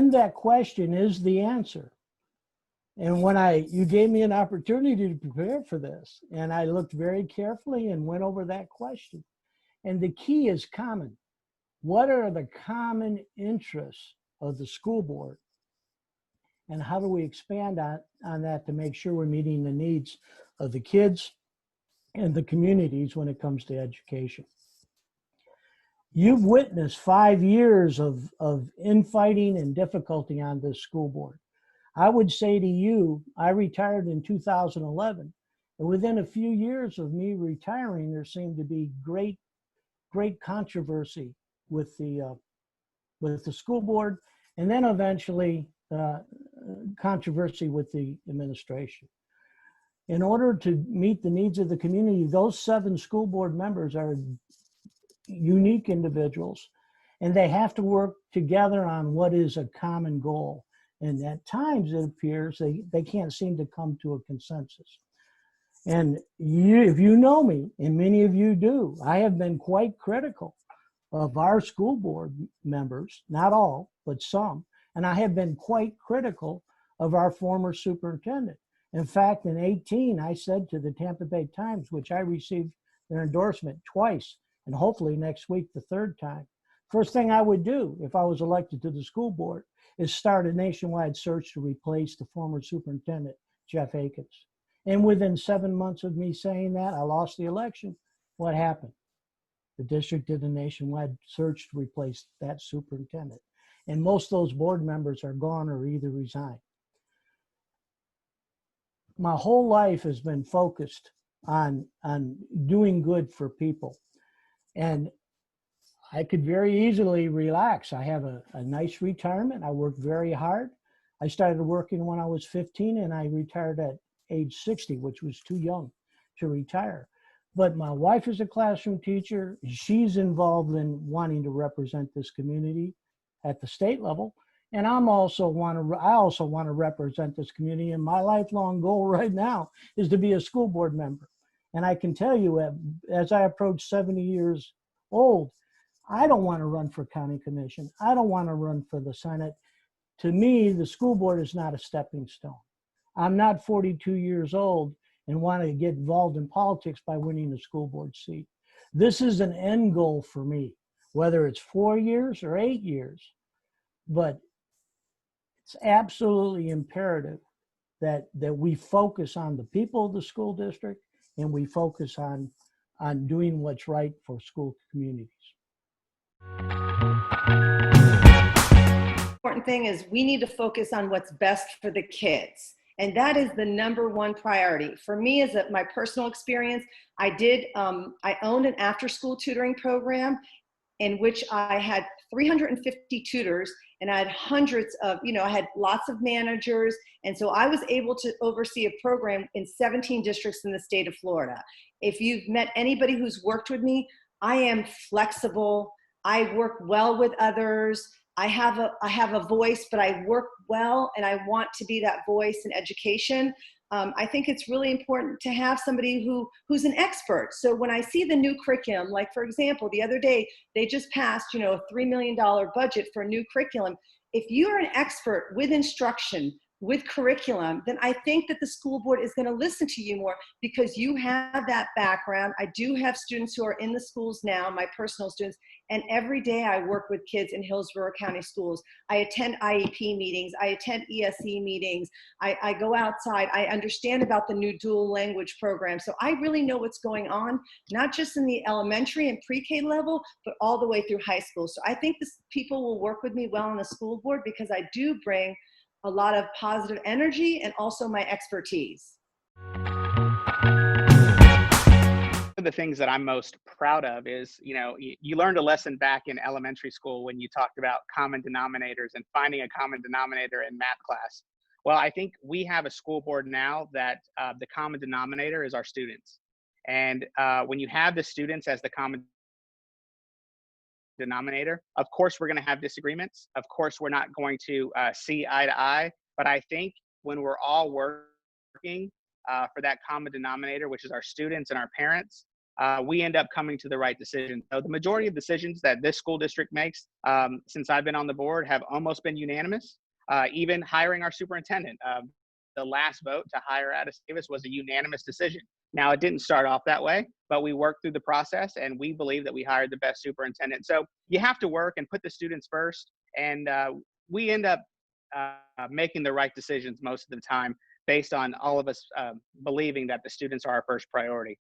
in that question is the answer. And when you gave me an opportunity to prepare for this, and I looked very carefully and went over that question. And the key is common. What are the common interests of the school board? And how do we expand on that to make sure we're meeting the needs of the kids and the communities when it comes to education? You've witnessed 5 years of infighting and difficulty on this school board. I would say to you, I retired in 2011, and within a few years of me retiring, there seemed to be great controversy with the school board, and then eventually controversy with the administration. In order to meet the needs of the community, those 7 school board members are unique individuals, and they have to work together on what is a common goal. And at times it appears they can't seem to come to a consensus. And if you know me, and many of you do, I have been quite critical of our school board members, not all, but some. And I have been quite critical of our former superintendent. In fact, in 2018, I said to the Tampa Bay Times, which I received their endorsement twice, and hopefully next week, the 3rd time. First thing I would do if I was elected to the school board is start a nationwide search to replace the former superintendent, Jeff Akins. And within 7 months of me saying that, I lost the election. What happened? The district did a nationwide search to replace that superintendent. And most of those board members are gone or either resigned. My whole life has been focused on doing good for people. And I could very easily relax. I have a nice retirement. I worked very hard. I started working when I was 15 and I retired at age 60, which was too young to retire. But my wife is a classroom teacher. She's involved in wanting to represent this community at the state level. And I also want to represent this community. And my lifelong goal right now is to be a school board member. And I can tell you, as I approach 70 years old, I don't want to run for county commission. I don't want to run for the Senate. To me, the school board is not a stepping stone. I'm not 42 years old and want to get involved in politics by winning a school board seat. This is an end goal for me, whether it's 4 years or 8 years. But it's absolutely imperative that we focus on the people of the school district and we focus on doing what's right for school communities. Important thing is we need to focus on what's best for the kids. And that is the #1 priority. For me, as my personal experience, I owned an after-school tutoring program in which I had 350 tutors, and I had hundreds of, I had lots of managers. And so I was able to oversee a program in 17 districts in the state of Florida. If you've met anybody who's worked with me, I am flexible. I work well with others. I have a voice, but I work well, and I want to be that voice in education. I think it's really important to have somebody who's an expert. So when I see the new curriculum, like for example, the other day, they just passed, a $3 million budget for a new curriculum. If you're an expert with instruction, with curriculum, then I think that the school board is going to listen to you more because you have that background. I do have students who are in the schools now, my personal students, and every day I work with kids in Hillsborough County schools. I attend IEP meetings, I attend ESE meetings, I go outside, I understand about the new dual language program. So I really know what's going on, not just in the elementary and pre-K level, but all the way through high school. So I think people will work with me well on the school board because I do bring a lot of positive energy and also my expertise. One of the things that I'm most proud of is, you learned a lesson back in elementary school when you talked about common denominators and finding a common denominator in math class. Well, I think we have a school board now that the common denominator is our students. And when you have the students as the common denominator, of course we're going to have disagreements, of course we're not going to see eye to eye, but I think when we're all working for that common denominator, which is our students and our parents, we end up coming to the right decision. So the majority of decisions that this school district makes since I've been on the board have almost been unanimous. Even hiring our superintendent, the last vote to hire Addis Davis was a unanimous decision. Now, it didn't start off that way, but we worked through the process and we believe that we hired the best superintendent. So you have to work and put the students first. And we end up making the right decisions most of the time based on all of us believing that the students are our first priority.